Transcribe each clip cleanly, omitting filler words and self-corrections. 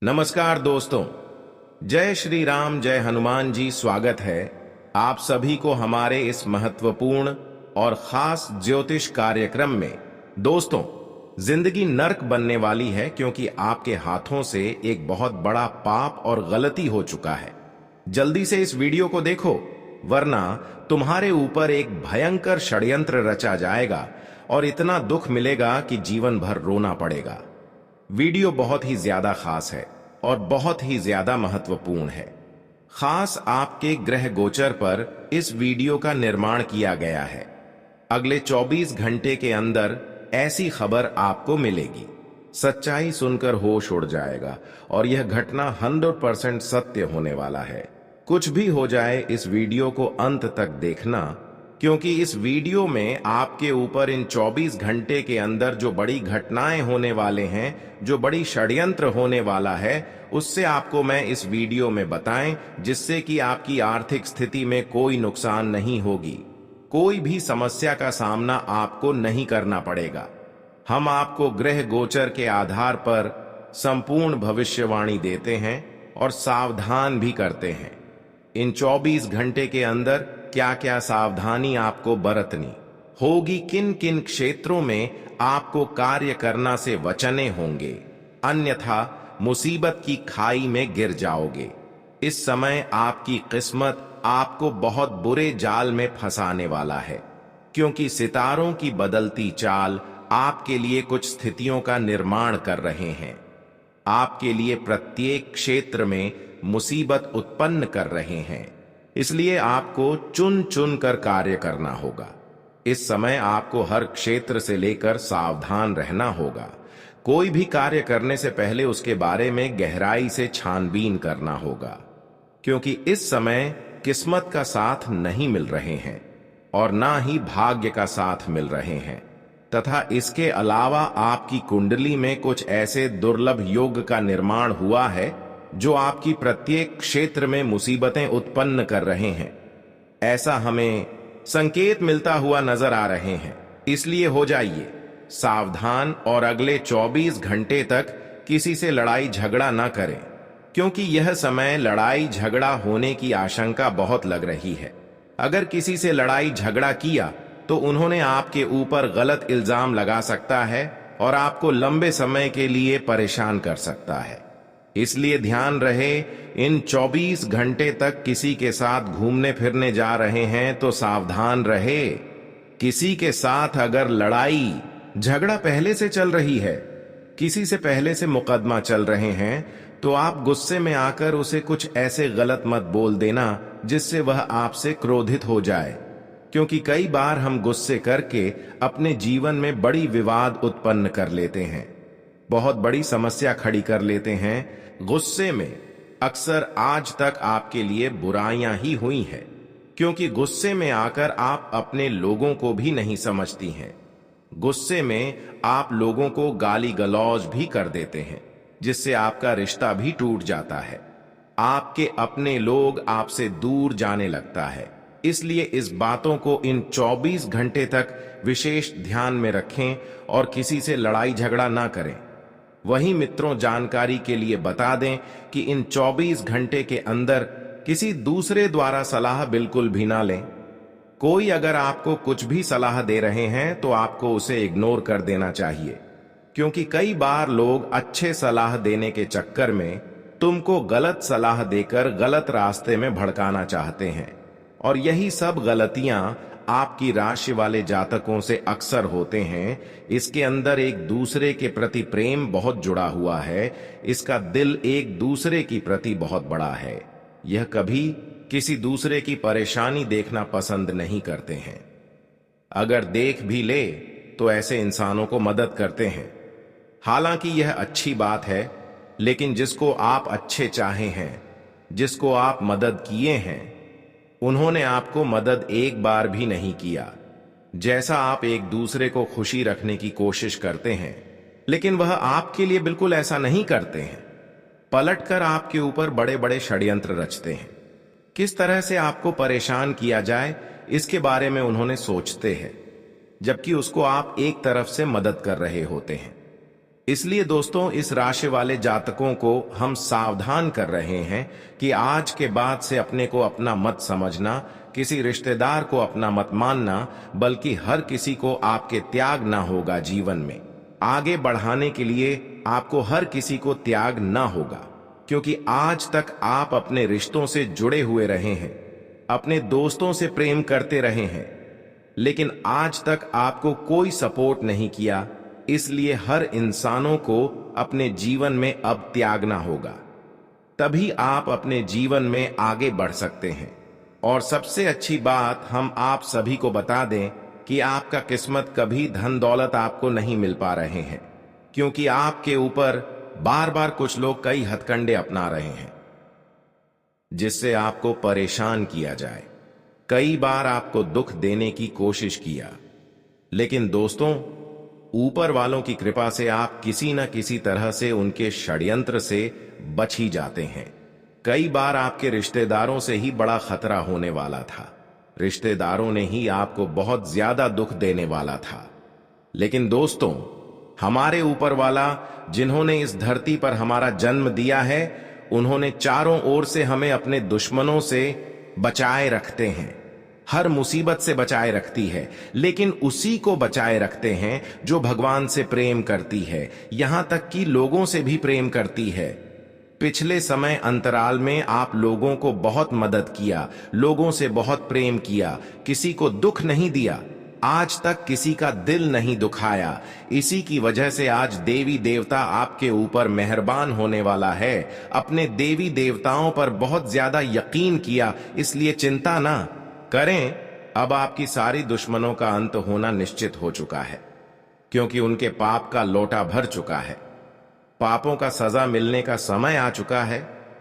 नमस्कार दोस्तों। जय श्री राम, जय हनुमान जी। स्वागत है आप सभी को हमारे इस महत्वपूर्ण और खास ज्योतिष कार्यक्रम में। दोस्तों, जिंदगी नर्क बनने वाली है क्योंकि आपके हाथों से एक बहुत बड़ा पाप और गलती हो चुका है। जल्दी से इस वीडियो को देखो, वरना तुम्हारे ऊपर एक भयंकर षड्यंत्र रचा जाएगा और इतना दुख मिलेगा कि जीवन भर रोना पड़ेगा। वीडियो बहुत ही ज्यादा खास है और बहुत ही ज्यादा महत्वपूर्ण है। खास आपके ग्रह गोचर पर इस वीडियो का निर्माण किया गया है। अगले 24 घंटे के अंदर ऐसी खबर आपको मिलेगी, सच्चाई सुनकर होश उड़ जाएगा और यह घटना 100% सत्य होने वाला है। कुछ भी हो जाए, इस वीडियो को अंत तक देखना, क्योंकि इस वीडियो में आपके ऊपर इन 24 घंटे के अंदर जो बड़ी घटनाएं होने वाले हैं, जो बड़ी षड्यंत्र होने वाला है, उससे आपको मैं इस वीडियो में बताएं, जिससे कि आपकी आर्थिक स्थिति में कोई नुकसान नहीं होगी, कोई भी समस्या का सामना आपको नहीं करना पड़ेगा। हम आपको ग्रह गोचर के आधार पर संपूर्ण भविष्यवाणी देते हैं और सावधान भी करते हैं। इन 24 घंटे के अंदर क्या क्या सावधानी आपको बरतनी होगी, किन किन क्षेत्रों में आपको कार्य करना से बचने होंगे, अन्यथा मुसीबत की खाई में गिर जाओगे। इस समय आपकी किस्मत आपको बहुत बुरे जाल में फंसाने वाला है, क्योंकि सितारों की बदलती चाल आपके लिए कुछ स्थितियों का निर्माण कर रहे हैं। आपके लिए प्रत्येक क्षेत्र में मुसीबत उत्पन्न कर रहे हैं, इसलिए आपको चुन चुन कर कार्य करना होगा। इस समय आपको हर क्षेत्र से लेकर सावधान रहना होगा। कोई भी कार्य करने से पहले उसके बारे में गहराई से छानबीन करना होगा, क्योंकि इस समय किस्मत का साथ नहीं मिल रहे हैं और ना ही भाग्य का साथ मिल रहे हैं, तथा इसके अलावा आपकी कुंडली में कुछ ऐसे दुर्लभ योग का निर्माण हुआ है जो आपकी प्रत्येक क्षेत्र में मुसीबतें उत्पन्न कर रहे हैं। ऐसा हमें संकेत मिलता हुआ नजर आ रहे हैं। इसलिए हो जाइए सावधान और अगले 24 घंटे तक किसी से लड़ाई झगड़ा ना करें, क्योंकि यह समय लड़ाई झगड़ा होने की आशंका बहुत लग रही है। अगर किसी से लड़ाई झगड़ा किया तो उन्होंने आपके ऊपर गलत इल्जाम लगा सकता है और आपको लंबे समय के लिए परेशान कर सकता है। इसलिए ध्यान रहे, इन 24 घंटे तक किसी के साथ घूमने फिरने जा रहे हैं तो सावधान रहे। किसी के साथ अगर लड़ाई झगड़ा पहले से चल रही है, किसी से पहले से मुकदमा चल रहे हैं, तो आप गुस्से में आकर उसे कुछ ऐसे गलत मत बोल देना जिससे वह आपसे क्रोधित हो जाए, क्योंकि कई बार हम गुस्से करके अपने जीवन में बड़ी विवाद उत्पन्न कर लेते हैं, बहुत बड़ी समस्या खड़ी कर लेते हैं। गुस्से में अक्सर आज तक आपके लिए बुराइयां ही हुई हैं, क्योंकि गुस्से में आकर आप अपने लोगों को भी नहीं समझती हैं। गुस्से में आप लोगों को गाली गलौज भी कर देते हैं, जिससे आपका रिश्ता भी टूट जाता है। आपके अपने लोग आपसे दूर जाने लगता है। इसलिए इस बातों को इन 24 घंटे तक विशेष ध्यान में रखें और किसी से लड़ाई झगड़ा ना करें। वहीं मित्रों, जानकारी के लिए बता दें कि इन 24 घंटे के अंदर किसी दूसरे द्वारा सलाह बिल्कुल भी ना लें। कोई अगर आपको कुछ भी सलाह दे रहे हैं तो आपको उसे इग्नोर कर देना चाहिए, क्योंकि कई बार लोग अच्छे सलाह देने के चक्कर में तुमको गलत सलाह देकर गलत रास्ते में भड़काना चाहते हैं, और यही सब गलतियां आपकी राशि वाले जातकों से अक्सर होते हैं। इसके अंदर एक दूसरे के प्रति प्रेम बहुत जुड़ा हुआ है, इसका दिल एक दूसरे की प्रति बहुत बड़ा है। यह कभी किसी दूसरे की परेशानी देखना पसंद नहीं करते हैं। अगर देख भी ले तो ऐसे इंसानों को मदद करते हैं। हालांकि यह अच्छी बात है, लेकिन जिसको आप अच्छे चाहे हैं, जिसको आप मदद किए हैं, उन्होंने आपको मदद एक बार भी नहीं किया। जैसा आप एक दूसरे को खुशी रखने की कोशिश करते हैं, लेकिन वह आपके लिए बिल्कुल ऐसा नहीं करते हैं। पलटकर आपके ऊपर बड़े बड़े षड्यंत्र रचते हैं। किस तरह से आपको परेशान किया जाए, इसके बारे में उन्होंने सोचते हैं, जबकि उसको आप एक तरफ से मदद कर रहे होते हैं। इसलिए दोस्तों इस राशि वाले जातकों को हम सावधान कर रहे हैं कि आज के बाद से अपने को अपना मत समझना, किसी रिश्तेदार को अपना मत मानना, बल्कि हर किसी को आपके त्याग ना होगा। जीवन में आगे बढ़ाने के लिए आपको हर किसी को त्याग ना होगा, क्योंकि आज तक आप अपने रिश्तों से जुड़े हुए रहे हैं, अपने दोस्तों से प्रेम करते रहे हैं, लेकिन आज तक आपको कोई सपोर्ट नहीं किया। इसलिए हर इंसानों को अपने जीवन में अब त्यागना होगा, तभी आप अपने जीवन में आगे बढ़ सकते हैं। और सबसे अच्छी बात हम आप सभी को बता दें कि आपका किस्मत कभी धन दौलत आपको नहीं मिल पा रहे हैं, क्योंकि आपके ऊपर बार बार कुछ लोग कई हथकंडे अपना रहे हैं जिससे आपको परेशान किया जाए। कई बार आपको दुख देने की कोशिश किया, लेकिन दोस्तों ऊपर वालों की कृपा से आप किसी न किसी तरह से उनके षड्यंत्र से बच ही जाते हैं। कई बार आपके रिश्तेदारों से ही बड़ा खतरा होने वाला था, रिश्तेदारों ने ही आपको बहुत ज्यादा दुख देने वाला था, लेकिन दोस्तों हमारे ऊपर वाला जिन्होंने इस धरती पर हमारा जन्म दिया है, उन्होंने चारों ओर से हमें अपने दुश्मनों से बचाए रखते हैं, हर मुसीबत से बचाए रखती है, लेकिन उसी को बचाए रखते हैं जो भगवान से प्रेम करती है, यहां तक कि लोगों से भी प्रेम करती है। पिछले समय अंतराल में आप लोगों को बहुत मदद किया, लोगों से बहुत प्रेम किया, किसी को दुख नहीं दिया, आज तक किसी का दिल नहीं दुखाया। इसी की वजह से आज देवी देवता आपके ऊपर मेहरबान होने वाला है। अपने देवी देवताओं पर बहुत ज्यादा यकीन किया, इसलिए चिंता ना करें। अब आपकी सारी दुश्मनों का अंत होना निश्चित हो चुका है, क्योंकि उनके पाप का लोटा भर चुका है। पापों का सजा मिलने का समय आ चुका है,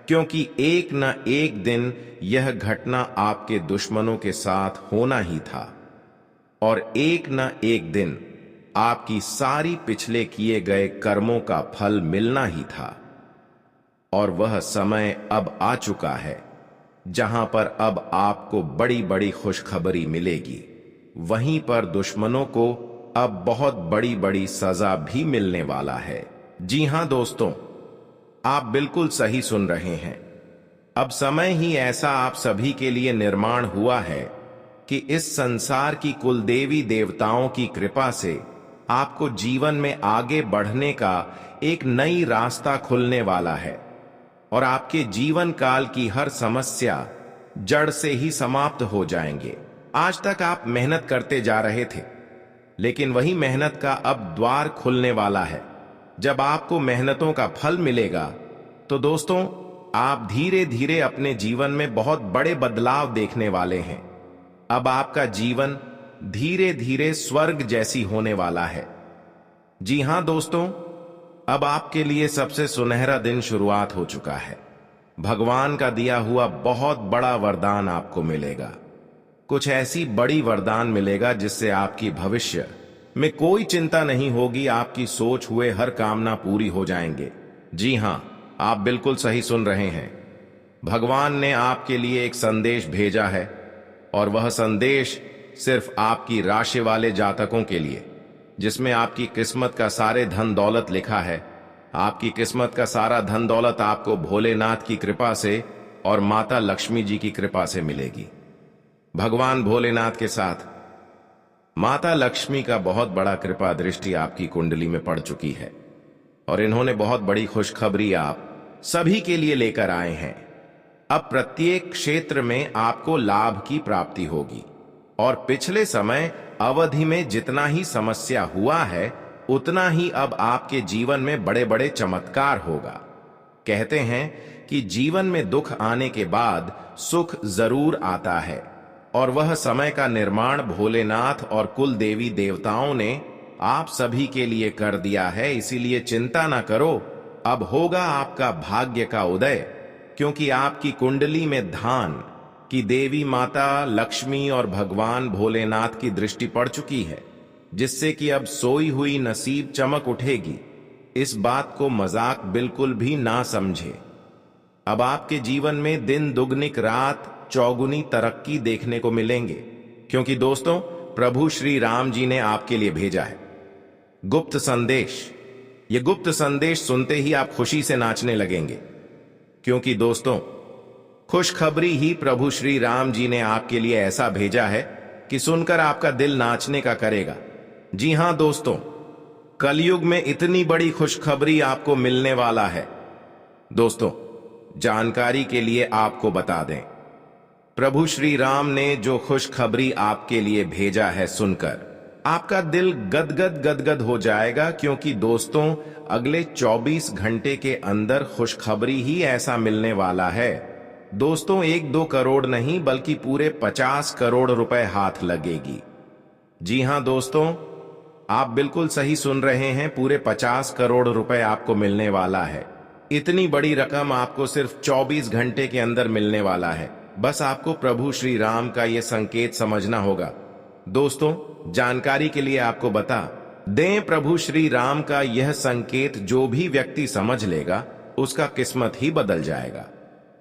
क्योंकि एक न एक दिन यह घटना आपके दुश्मनों के साथ होना ही था, और एक न एक दिन आपकी सारी पिछले किए गए कर्मों का फल मिलना ही था। और वह समय अब आ चुका है जहां पर अब आपको बड़ी बड़ी खुशखबरी मिलेगी। वहीं पर दुश्मनों को अब बहुत बड़ी बड़ी सजा भी मिलने वाला है। जी हां दोस्तों, आप बिल्कुल सही सुन रहे हैं। अब समय ही ऐसा आप सभी के लिए निर्माण हुआ है कि इस संसार की कुल देवी देवताओं की कृपा से आपको जीवन में आगे बढ़ने का एक नई रास्ता खुलने वाला है, और आपके जीवन काल की हर समस्या जड़ से ही समाप्त हो जाएंगे। आज तक आप मेहनत करते जा रहे थे, लेकिन वही मेहनत का अब द्वार खुलने वाला है। जब आपको मेहनतों का फल मिलेगा तो दोस्तों आप धीरे धीरे अपने जीवन में बहुत बड़े बदलाव देखने वाले हैं। अब आपका जीवन धीरे धीरे स्वर्ग जैसी होने वाला है। जी हां दोस्तों, अब आपके लिए सबसे सुनहरा दिन शुरुआत हो चुका है। भगवान का दिया हुआ बहुत बड़ा वरदान आपको मिलेगा। कुछ ऐसी बड़ी वरदान मिलेगा जिससे आपकी भविष्य में कोई चिंता नहीं होगी, आपकी सोच हुए हर कामना पूरी हो जाएंगे। जी हां, आप बिल्कुल सही सुन रहे हैं। भगवान ने आपके लिए एक संदेश भेजा है, और वह संदेश सिर्फ आपकी राशि वाले जातकों के लिए, जिसमें आपकी किस्मत का सारे धन दौलत लिखा है। आपकी किस्मत का सारा धन दौलत आपको भोलेनाथ की कृपा से और माता लक्ष्मी जी की कृपा से मिलेगी। भगवान भोलेनाथ के साथ माता लक्ष्मी का बहुत बड़ा कृपा दृष्टि आपकी कुंडली में पड़ चुकी है, और इन्होंने बहुत बड़ी खुशखबरी आप सभी के लिए लेकर आए हैं। अब प्रत्येक क्षेत्र में आपको लाभ की प्राप्ति होगी, और पिछले समय अवधि में जितना ही समस्या हुआ है, उतना ही अब आपके जीवन में बड़े बड़े चमत्कार होगा। कहते हैं कि जीवन में दुख आने के बाद सुख जरूर आता है, और वह समय का निर्माण भोलेनाथ और कुल देवी देवताओं ने आप सभी के लिए कर दिया है। इसीलिए चिंता ना करो, अब होगा आपका भाग्य का उदय, क्योंकि आपकी कुंडली में धान की देवी माता लक्ष्मी और भगवान भोलेनाथ की दृष्टि पड़ चुकी है, जिससे कि अब सोई हुई नसीब चमक उठेगी। इस बात को मजाक बिल्कुल भी ना समझे। अब आपके जीवन में दिन दुगनिक रात चौगुनी तरक्की देखने को मिलेंगे, क्योंकि दोस्तों प्रभु श्री राम जी ने आपके लिए भेजा है गुप्त संदेश। ये गुप्त संदेश सुनते ही आप खुशी से नाचने लगेंगे, क्योंकि दोस्तों, खुशखबरी ही प्रभु श्री राम जी ने आपके लिए ऐसा भेजा है कि सुनकर आपका दिल नाचने का करेगा। जी हां दोस्तों, कलयुग में इतनी बड़ी खुशखबरी आपको मिलने वाला है। दोस्तों, जानकारी के लिए आपको बता दें, प्रभु श्री राम ने जो खुशखबरी आपके लिए भेजा है सुनकर आपका दिल गदगद गदगद हो जाएगा, क्योंकि दोस्तों, अगले 24 घंटे के अंदर खुशखबरी ही ऐसा मिलने वाला है। दोस्तों, 1-2 करोड़ नहीं बल्कि पूरे 50 करोड़ रुपए हाथ लगेगी। जी हां दोस्तों, आप बिल्कुल सही सुन रहे हैं, पूरे 50 करोड़ रुपए आपको मिलने वाला है। इतनी बड़ी रकम आपको सिर्फ 24 घंटे के अंदर मिलने वाला है। बस आपको प्रभु श्री राम का यह संकेत समझना होगा। दोस्तों, जानकारी के लिए आपको बता दें, प्रभु श्री राम का यह संकेत जो भी व्यक्ति समझ लेगा उसका किस्मत ही बदल जाएगा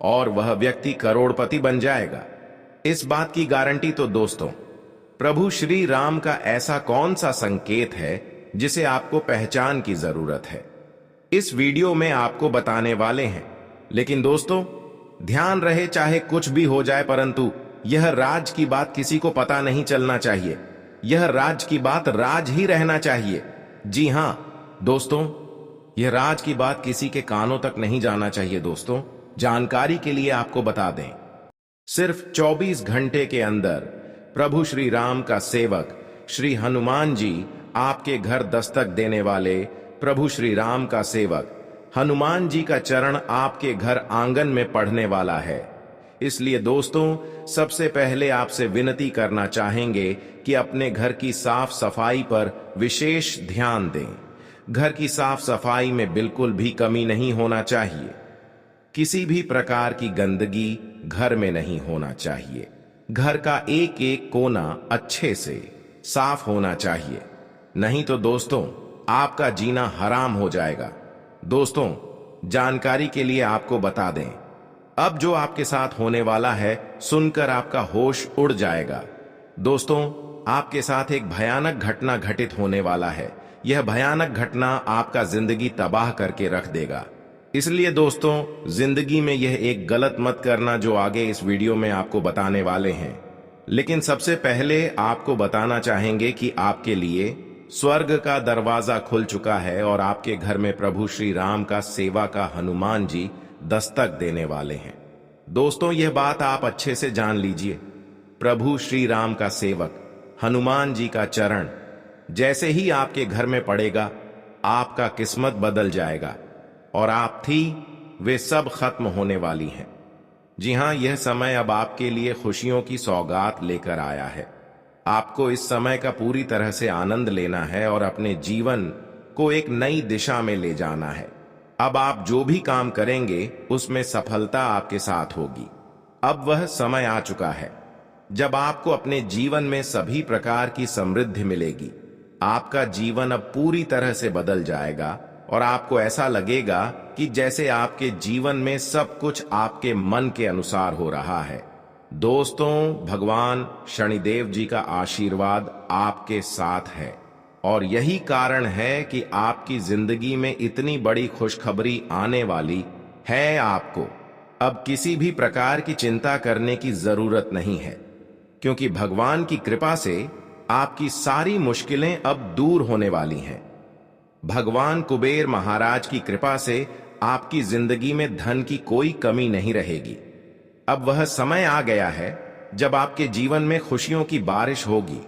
और वह व्यक्ति करोड़पति बन जाएगा। इस बात की गारंटी तो दोस्तों, प्रभु श्री राम का ऐसा कौन सा संकेत है जिसे आपको पहचान की जरूरत है, इस वीडियो में आपको बताने वाले हैं। लेकिन दोस्तों, ध्यान रहे, चाहे कुछ भी हो जाए, परंतु यह राज की बात किसी को पता नहीं चलना चाहिए। यह राज की बात राज ही रहना चाहिए। जी हां दोस्तों, यह राज की बात किसी के कानों तक नहीं जाना चाहिए। दोस्तों, जानकारी के लिए आपको बता दें, सिर्फ 24 घंटे के अंदर प्रभु श्री राम का सेवक श्री हनुमान जी आपके घर दस्तक देने वाले प्रभु श्री राम का सेवक हनुमान जी का चरण आपके घर आंगन में पढ़ने वाला है। इसलिए दोस्तों, सबसे पहले आपसे विनती करना चाहेंगे कि अपने घर की साफ सफाई पर विशेष ध्यान दें। घर की साफ सफाई में बिल्कुल भी कमी नहीं होना चाहिए। किसी भी प्रकार की गंदगी घर में नहीं होना चाहिए। घर का एक एक कोना अच्छे से साफ होना चाहिए, नहीं तो दोस्तों, आपका जीना हराम हो जाएगा। दोस्तों, जानकारी के लिए आपको बता दें, अब जो आपके साथ होने वाला है सुनकर आपका होश उड़ जाएगा। दोस्तों, आपके साथ एक भयानक घटना घटित होने वाला है। यह भयानक घटना आपका जिंदगी तबाह करके रख देगा। इसलिए दोस्तों, जिंदगी में यह एक गलत मत करना जो आगे इस वीडियो में आपको बताने वाले हैं। लेकिन सबसे पहले आपको बताना चाहेंगे कि आपके लिए स्वर्ग का दरवाजा खुल चुका है और आपके घर में प्रभु श्री राम का सेवा का हनुमान जी दस्तक देने वाले हैं। दोस्तों, यह बात आप अच्छे से जान लीजिए, प्रभु श्री राम का सेवक हनुमान जी का चरण जैसे ही आपके घर में पड़ेगा, आपका किस्मत बदल जाएगा और आप थी वे सब खत्म होने वाली हैं। जी हां, यह समय अब आपके लिए खुशियों की सौगात लेकर आया है। आपको इस समय का पूरी तरह से आनंद लेना है और अपने जीवन को एक नई दिशा में ले जाना है। अब आप जो भी काम करेंगे उसमें सफलता आपके साथ होगी। अब वह समय आ चुका है जब आपको अपने जीवन में सभी प्रकार की समृद्धि मिलेगी। आपका जीवन अब पूरी तरह से बदल जाएगा और आपको ऐसा लगेगा कि जैसे आपके जीवन में सब कुछ आपके मन के अनुसार हो रहा है। दोस्तों, भगवान शनिदेव जी का आशीर्वाद आपके साथ है और यही कारण है कि आपकी जिंदगी में इतनी बड़ी खुशखबरी आने वाली है। आपको अब किसी भी प्रकार की चिंता करने की जरूरत नहीं है, क्योंकि भगवान की कृपा से आपकी सारी मुश्किलें अब दूर होने वाली हैं। भगवान कुबेर महाराज की कृपा से आपकी जिंदगी में धन की कोई कमी नहीं रहेगी। अब वह समय आ गया है जब आपके जीवन में खुशियों की बारिश होगी।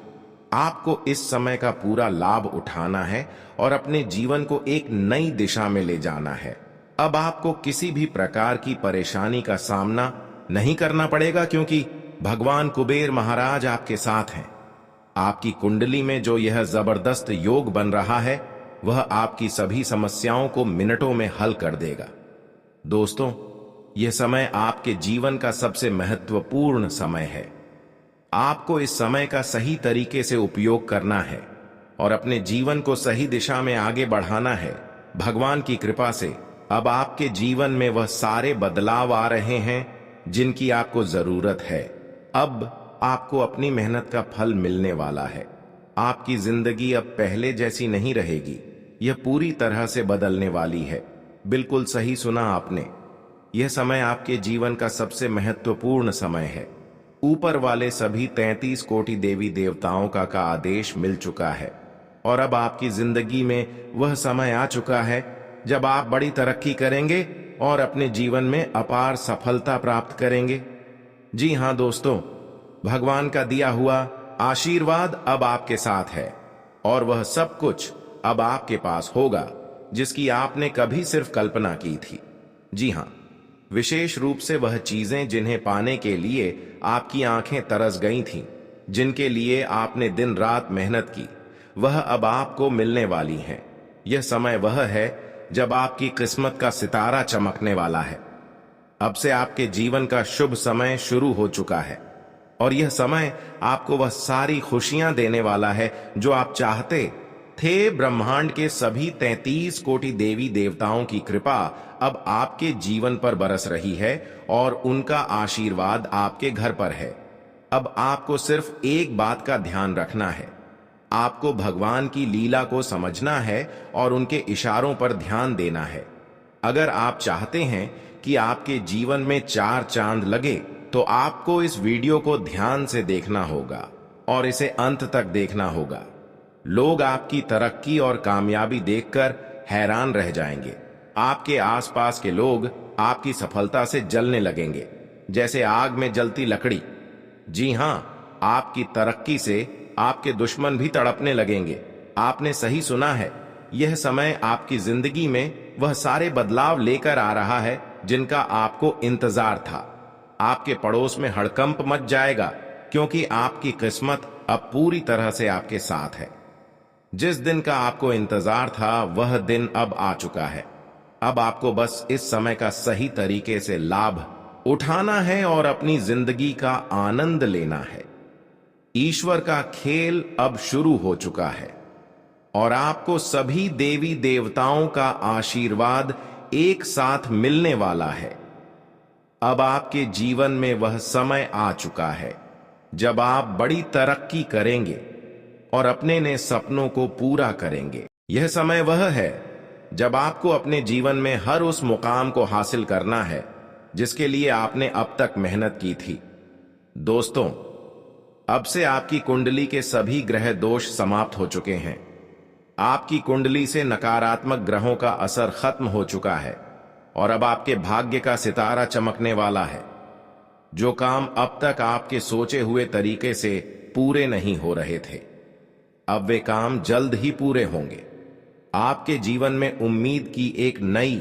आपको इस समय का पूरा लाभ उठाना है और अपने जीवन को एक नई दिशा में ले जाना है। अब आपको किसी भी प्रकार की परेशानी का सामना नहीं करना पड़ेगा, क्योंकि भगवान कुबेर महाराज आपके साथ हैं। आपकी कुंडली में जो यह जबरदस्त योग बन रहा है, वह आपकी सभी समस्याओं को मिनटों में हल कर देगा। दोस्तों, यह समय आपके जीवन का सबसे महत्वपूर्ण समय है। आपको इस समय का सही तरीके से उपयोग करना है और अपने जीवन को सही दिशा में आगे बढ़ाना है। भगवान की कृपा से अब आपके जीवन में वह सारे बदलाव आ रहे हैं जिनकी आपको जरूरत है। अब आपको अपनी मेहनत का फल मिलने वाला है। आपकी जिंदगी अब पहले जैसी नहीं रहेगी। यह पूरी तरह से बदलने वाली है। बिल्कुल सही सुना आपने। यह समय आपके जीवन का सबसे महत्वपूर्ण समय है। ऊपर वाले सभी 33 कोटि देवी देवताओं का आदेश मिल चुका है और अब आपकी जिंदगी में वह समय आ चुका है जब आप बड़ी तरक्की करेंगे और अपने जीवन में अपार सफलता प्राप्त करेंगे। जी हां दोस्तों, भगवान का दिया हुआ आशीर्वाद अब आपके साथ है और वह सब कुछ अब आपके पास होगा जिसकी आपने कभी सिर्फ कल्पना की थी। जी हां, विशेष रूप से वह चीजें जिन्हें पाने के लिए आपकी आंखें तरस गई थीं, जिनके लिए आपने दिन रात मेहनत की, वह अब आपको मिलने वाली हैं। यह समय वह है जब आपकी किस्मत का सितारा चमकने वाला है। अब से आपके जीवन का शुभ समय शुरू हो चुका है और यह समय आपको वह सारी खुशियां देने वाला है जो आप चाहते थे। ब्रह्मांड के सभी 33 कोटि देवी देवताओं की कृपा अब आपके जीवन पर बरस रही है और उनका आशीर्वाद आपके घर पर है। अब आपको सिर्फ एक बात का ध्यान रखना है। आपको भगवान की लीला को समझना है और उनके इशारों पर ध्यान देना है। अगर आप चाहते हैं कि आपके जीवन में 4 चांद लगे तो आपको इस वीडियो को ध्यान से देखना होगा और इसे अंत तक देखना होगा। लोग आपकी तरक्की और कामयाबी देखकर हैरान रह जाएंगे। आपके आसपास के लोग आपकी सफलता से जलने लगेंगे जैसे आग में जलती लकड़ी। जी हां, आपकी तरक्की से आपके दुश्मन भी तड़पने लगेंगे। आपने सही सुना है, यह समय आपकी जिंदगी में वह सारे बदलाव लेकर आ रहा है जिनका आपको इंतजार था। आपके पड़ोस में हड़कंप मच जाएगा क्योंकि आपकी किस्मत अब पूरी तरह से आपके साथ है। जिस दिन का आपको इंतजार था वह दिन अब आ चुका है। अब आपको बस इस समय का सही तरीके से लाभ उठाना है और अपनी जिंदगी का आनंद लेना है। ईश्वर का खेल अब शुरू हो चुका है और आपको सभी देवी देवताओं का आशीर्वाद एक साथ मिलने वाला है। अब आपके जीवन में वह समय आ चुका है जब आप बड़ी तरक्की करेंगे और अपने नए सपनों को पूरा करेंगे। यह समय वह है जब आपको अपने जीवन में हर उस मुकाम को हासिल करना है जिसके लिए आपने अब तक मेहनत की थी। दोस्तों, अब से आपकी कुंडली के सभी ग्रह दोष समाप्त हो चुके हैं। आपकी कुंडली से नकारात्मक ग्रहों का असर खत्म हो चुका है और अब आपके भाग्य का सितारा चमकने वाला है। जो काम अब तक आपके सोचे हुए तरीके से पूरे नहीं हो रहे थे, अब वे काम जल्द ही पूरे होंगे। आपके जीवन में उम्मीद की एक नई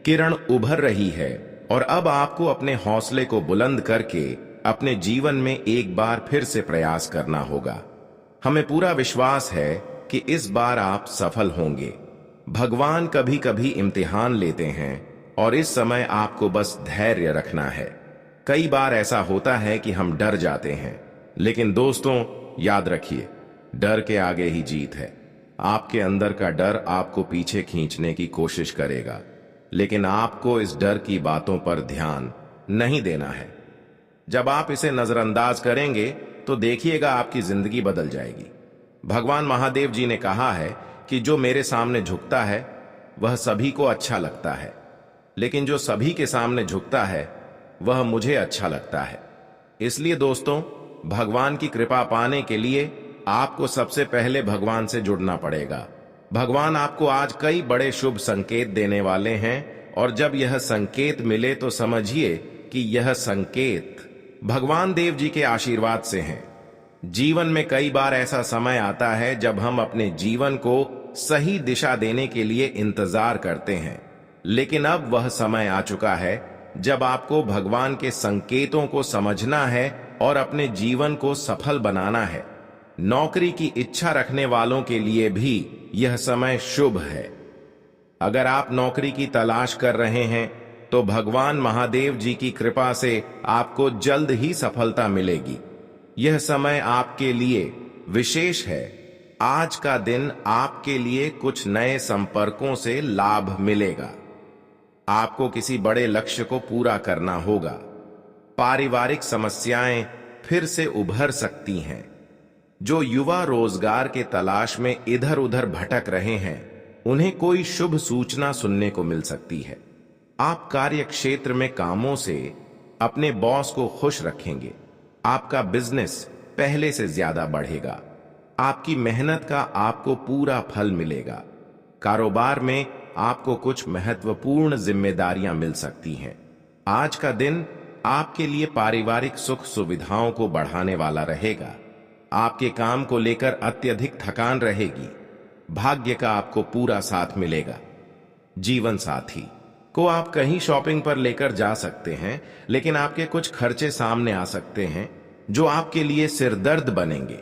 किरण उभर रही है और अब आपको अपने हौसले को बुलंद करके अपने जीवन में एक बार फिर से प्रयास करना होगा। हमें पूरा विश्वास है कि इस बार आप सफल होंगे। भगवान कभी कभी इम्तिहान लेते हैं और इस समय आपको बस धैर्य रखना है। कई बार ऐसा होता है कि हम डर जाते हैं, लेकिन दोस्तों याद रखिए, डर के आगे ही जीत है। आपके अंदर का डर आपको पीछे खींचने की कोशिश करेगा, लेकिन आपको इस डर की बातों पर ध्यान नहीं देना है। जब आप इसे नजरअंदाज करेंगे तो देखिएगा आपकी जिंदगी बदल जाएगी। भगवान महादेव जी ने कहा है कि जो मेरे सामने झुकता है वह सभी को अच्छा लगता है, लेकिन जो सभी के सामने झुकता है वह मुझे अच्छा लगता है। इसलिए दोस्तों, भगवान की कृपा पाने के लिए आपको सबसे पहले भगवान से जुड़ना पड़ेगा। भगवान आपको आज कई बड़े शुभ संकेत देने वाले हैं और जब यह संकेत मिले तो समझिए कि यह संकेत भगवान देव जी के आशीर्वाद से हैं। जीवन में कई बार ऐसा समय आता है जब हम अपने जीवन को सही दिशा देने के लिए इंतजार करते हैं, लेकिन अब वह समय आ चुका है जब आपको भगवान के संकेतों को समझना है और अपने जीवन को सफल बनाना है। नौकरी की इच्छा रखने वालों के लिए भी यह समय शुभ है। अगर आप नौकरी की तलाश कर रहे हैं तो भगवान महादेव जी की कृपा से आपको जल्द ही सफलता मिलेगी। यह समय आपके लिए विशेष है। आज का दिन आपके लिए कुछ नए संपर्कों से लाभ मिलेगा। आपको किसी बड़े लक्ष्य को पूरा करना होगा। पारिवारिक समस्याएं फिर से उभर सकती हैं। जो युवा रोजगार के तलाश में इधर उधर भटक रहे हैं, उन्हें कोई शुभ सूचना सुनने को मिल सकती है। आप कार्य क्षेत्र में कामों से अपने बॉस को खुश रखेंगे। आपका बिजनेस पहले से ज्यादा बढ़ेगा। आपकी मेहनत का आपको पूरा फल मिलेगा। कारोबार में आपको कुछ महत्वपूर्ण जिम्मेदारियां मिल सकती हैं। आज का दिन आपके लिए पारिवारिक सुख सुविधाओं को बढ़ाने वाला रहेगा। आपके काम को लेकर अत्यधिक थकान रहेगी। भाग्य का आपको पूरा साथ मिलेगा। जीवन साथी को आप कहीं शॉपिंग पर लेकर जा सकते हैं, लेकिन आपके कुछ खर्चे सामने आ सकते हैं जो आपके लिए सिरदर्द बनेंगे।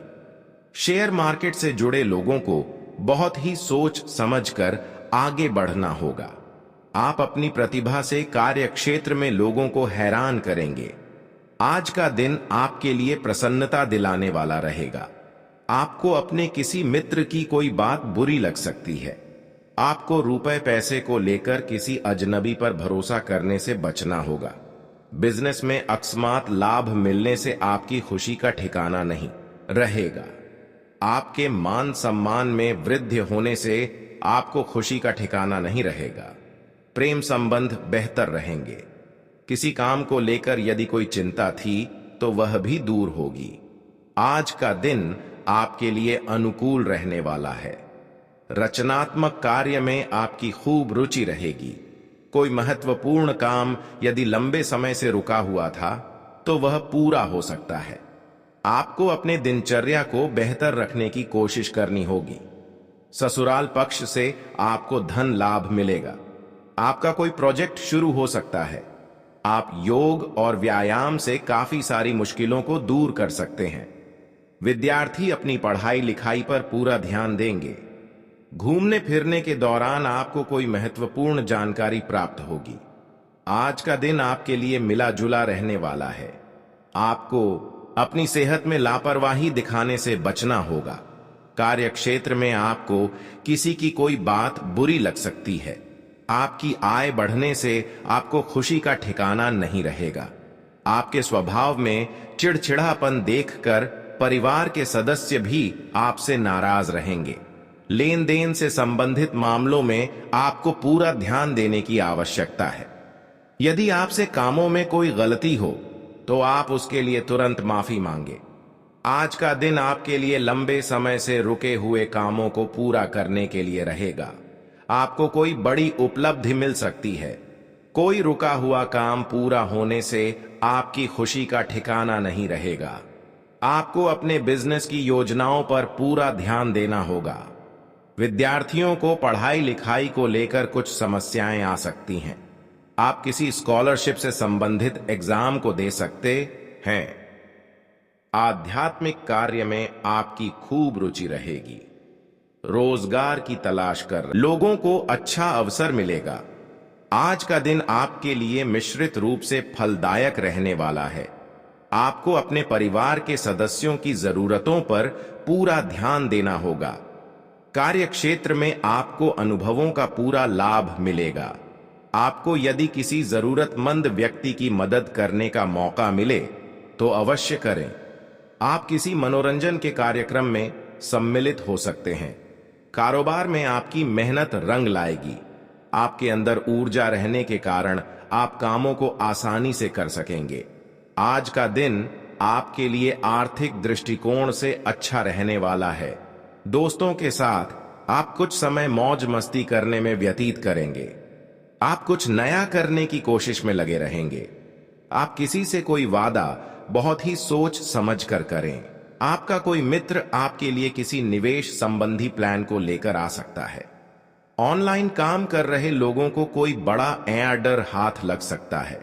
शेयर मार्केट से जुड़े लोगों को बहुत ही सोच समझकर आगे बढ़ना होगा। आप अपनी प्रतिभा से कार्य क्षेत्र में लोगों को हैरान करेंगे। आज का दिन आपके लिए प्रसन्नता दिलाने वाला रहेगा। आपको अपने किसी मित्र की कोई बात बुरी लग सकती है। आपको रुपए पैसे को लेकर किसी अजनबी पर भरोसा करने से बचना होगा। बिजनेस में अकस्मात लाभ मिलने से आपकी खुशी का ठिकाना नहीं रहेगा। आपके मान सम्मान में वृद्धि होने से आपको खुशी का ठिकाना नहीं रहेगा। प्रेम संबंध बेहतर रहेंगे। किसी काम को लेकर यदि कोई चिंता थी तो वह भी दूर होगी। आज का दिन आपके लिए अनुकूल रहने वाला है। रचनात्मक कार्य में आपकी खूब रुचि रहेगी। कोई महत्वपूर्ण काम यदि लंबे समय से रुका हुआ था तो वह पूरा हो सकता है। आपको अपने दिनचर्या को बेहतर रखने की कोशिश करनी होगी। ससुराल पक्ष से आपको धन लाभ मिलेगा। आपका कोई प्रोजेक्ट शुरू हो सकता है। आप योग और व्यायाम से काफी सारी मुश्किलों को दूर कर सकते हैं। विद्यार्थी अपनी पढ़ाई लिखाई पर पूरा ध्यान देंगे। घूमने फिरने के दौरान आपको कोई महत्वपूर्ण जानकारी प्राप्त होगी। आज का दिन आपके लिए मिला जुला रहने वाला है। आपको अपनी सेहत में लापरवाही दिखाने से बचना होगा। कार्य क्षेत्र में आपको किसी की कोई बात बुरी लग सकती है। आपकी आय बढ़ने से आपको खुशी का ठिकाना नहीं रहेगा। आपके स्वभाव में चिड़चिड़ापन देखकर परिवार के सदस्य भी आपसे नाराज रहेंगे। लेन देन से संबंधित मामलों में आपको पूरा ध्यान देने की आवश्यकता है। यदि आपसे कामों में कोई गलती हो तो आप उसके लिए तुरंत माफी मांगे। आज का दिन आपके लिए लंबे समय से रुके हुए कामों को पूरा करने के लिए रहेगा। आपको कोई बड़ी उपलब्धि मिल सकती है। कोई रुका हुआ काम पूरा होने से आपकी खुशी का ठिकाना नहीं रहेगा। आपको अपने बिजनेस की योजनाओं पर पूरा ध्यान देना होगा। विद्यार्थियों को पढ़ाई लिखाई को लेकर कुछ समस्याएं आ सकती हैं। आप किसी स्कॉलरशिप से संबंधित एग्जाम को दे सकते हैं। आध्यात्मिक कार्य में आपकी खूब रुचि रहेगी। रोजगार की तलाश कर लोगों को अच्छा अवसर मिलेगा। आज का दिन आपके लिए मिश्रित रूप से फलदायक रहने वाला है। आपको अपने परिवार के सदस्यों की जरूरतों पर पूरा ध्यान देना होगा। कार्य क्षेत्र में आपको अनुभवों का पूरा लाभ मिलेगा। आपको यदि किसी जरूरतमंद व्यक्ति की मदद करने का मौका मिले तो अवश्य करें। आप किसी मनोरंजन के कार्यक्रम में सम्मिलित हो सकते हैं। कारोबार में आपकी मेहनत रंग लाएगी। आपके अंदर ऊर्जा रहने के कारण आप कामों को आसानी से कर सकेंगे। आज का दिन आपके लिए आर्थिक दृष्टिकोण से अच्छा रहने वाला है। दोस्तों के साथ आप कुछ समय मौज मस्ती करने में व्यतीत करेंगे। आप कुछ नया करने की कोशिश में लगे रहेंगे। आप किसी से कोई वादा बहुत ही सोच समझ कर करें। आपका कोई मित्र आपके लिए किसी निवेश संबंधी प्लान को लेकर आ सकता है। ऑनलाइन काम कर रहे लोगों को कोई बड़ा ऑर्डर हाथ लग सकता है।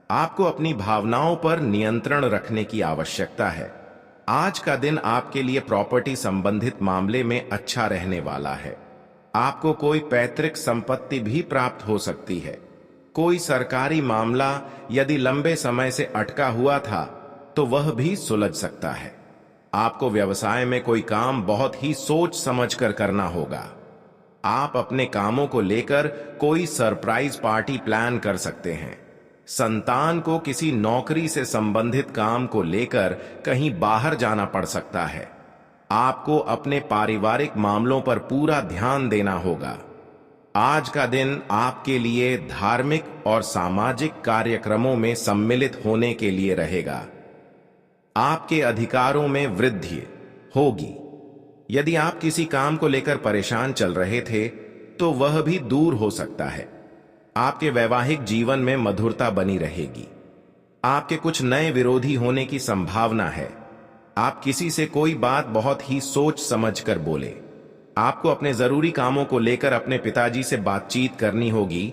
आपको अपनी भावनाओं पर नियंत्रण रखने की आवश्यकता है। आज का दिन आपके लिए प्रॉपर्टी संबंधित मामले में अच्छा रहने वाला है। आपको कोई पैतृक संपत्ति भी प्राप्त हो सकती है। कोई सरकारी मामला यदि लंबे समय से अटका हुआ था तो वह भी सुलझ सकता है। आपको व्यवसाय में कोई काम बहुत ही सोच समझकर करना होगा। आप अपने कामों को लेकर कोई सरप्राइज पार्टी प्लान कर सकते हैं। संतान को किसी नौकरी से संबंधित काम को लेकर कहीं बाहर जाना पड़ सकता है। आपको अपने पारिवारिक मामलों पर पूरा ध्यान देना होगा। आज का दिन आपके लिए धार्मिक और सामाजिक कार्यक्रमों में सम्मिलित होने के लिए रहेगा। आपके अधिकारों में वृद्धि होगी। यदि आप किसी काम को लेकर परेशान चल रहे थे तो वह भी दूर हो सकता है। आपके वैवाहिक जीवन में मधुरता बनी रहेगी। आपके कुछ नए विरोधी होने की संभावना है। आप किसी से कोई बात बहुत ही सोच समझ कर बोले। आपको अपने जरूरी कामों को लेकर अपने पिताजी से बातचीत करनी होगी,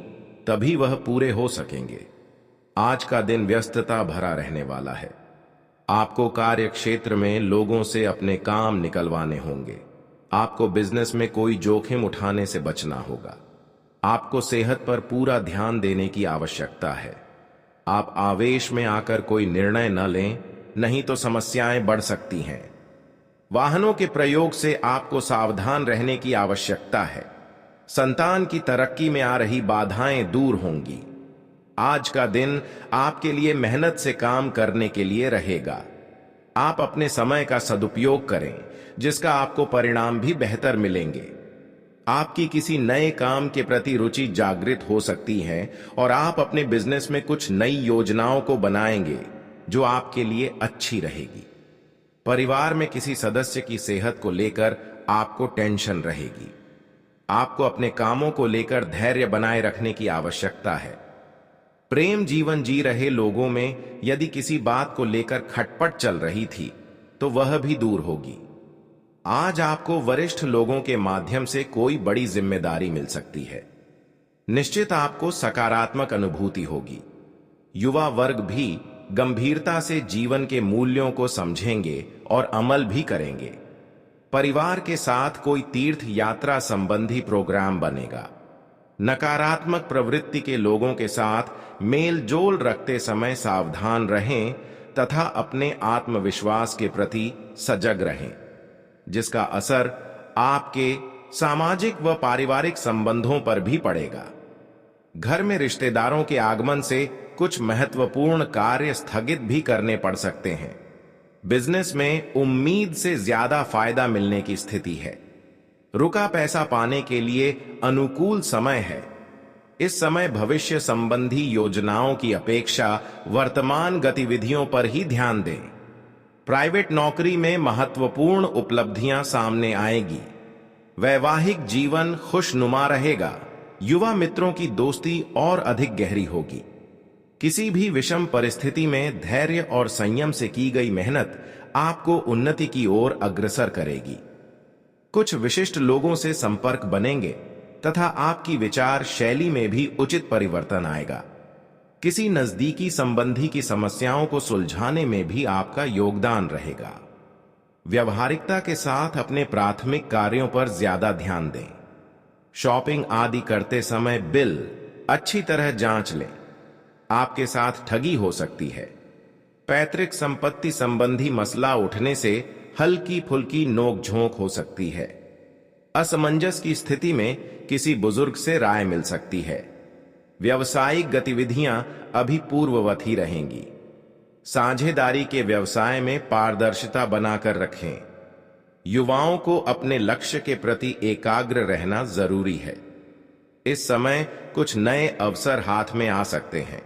तभी वह पूरे हो सकेंगे। आज का दिन व्यस्तता भरा रहने वाला है। आपको कार्य क्षेत्र में लोगों से अपने काम निकलवाने होंगे। आपको बिजनेस में कोई जोखिम उठाने से बचना होगा। आपको सेहत पर पूरा ध्यान देने की आवश्यकता है। आप आवेश में आकर कोई निर्णय न लें, नहीं तो समस्याएं बढ़ सकती हैं। वाहनों के प्रयोग से आपको सावधान रहने की आवश्यकता है। संतान की तरक्की में आ रही बाधाएं दूर होंगी। आज का दिन आपके लिए मेहनत से काम करने के लिए रहेगा। आप अपने समय का सदुपयोग करें, जिसका आपको परिणाम भी बेहतर मिलेंगे। आपकी किसी नए काम के प्रति रुचि जागृत हो सकती है और आप अपने बिजनेस में कुछ नई योजनाओं को बनाएंगे जो आपके लिए अच्छी रहेगी। परिवार में किसी सदस्य की सेहत को लेकर आपको टेंशन रहेगी। आपको अपने कामों को लेकर धैर्य बनाए रखने की आवश्यकता है। प्रेम जीवन जी रहे लोगों में यदि किसी बात को लेकर खटपट चल रही थी तो वह भी दूर होगी। आज आपको वरिष्ठ लोगों के माध्यम से कोई बड़ी जिम्मेदारी मिल सकती है। निश्चित आपको सकारात्मक अनुभूति होगी। युवा वर्ग भी गंभीरता से जीवन के मूल्यों को समझेंगे और अमल भी करेंगे। परिवार के साथ कोई तीर्थ यात्रा संबंधी प्रोग्राम बनेगा। नकारात्मक प्रवृत्ति के लोगों के साथ मेल जोल रखते समय सावधान रहें तथा अपने आत्मविश्वास के प्रति सजग रहें, जिसका असर आपके सामाजिक व पारिवारिक संबंधों पर भी पड़ेगा। घर में रिश्तेदारों के आगमन से कुछ महत्वपूर्ण कार्य स्थगित भी करने पड़ सकते हैं। बिजनेस में उम्मीद से ज्यादा फायदा मिलने की स्थिति है। रुका पैसा पाने के लिए अनुकूल समय है। इस समय भविष्य संबंधी योजनाओं की अपेक्षा वर्तमान गतिविधियों पर ही ध्यान दें। प्राइवेट नौकरी में महत्वपूर्ण उपलब्धियां सामने आएगी। वैवाहिक जीवन खुशनुमा रहेगा। युवा मित्रों की दोस्ती और अधिक गहरी होगी। किसी भी विषम परिस्थिति में धैर्य और संयम से की गई मेहनत आपको उन्नति की ओर अग्रसर करेगी। कुछ विशिष्ट लोगों से संपर्क बनेंगे तथा आपकी विचार शैली में भी उचित परिवर्तन आएगा। किसी नजदीकी संबंधी की समस्याओं को सुलझाने में भी आपका योगदान रहेगा। व्यवहारिकता के साथ अपने प्राथमिक कार्यों पर ज्यादा ध्यान दें। शॉपिंग आदि करते समय बिल अच्छी तरह जांच लें। आपके साथ ठगी हो सकती है। पैतृक संपत्ति संबंधी मसला उठने से हल्की फुल्की नोकझोंक हो सकती है। असमंजस की स्थिति में किसी बुजुर्ग से राय मिल सकती है। व्यवसायिक गतिविधियां अभी पूर्ववत ही रहेंगी। साझेदारी के व्यवसाय में पारदर्शिता बनाकर रखें। युवाओं को अपने लक्ष्य के प्रति एकाग्र रहना जरूरी है। इस समय कुछ नए अवसर हाथ में आ सकते हैं।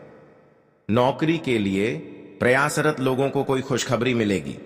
नौकरी के लिए प्रयासरत लोगों को कोई खुशखबरी मिलेगी।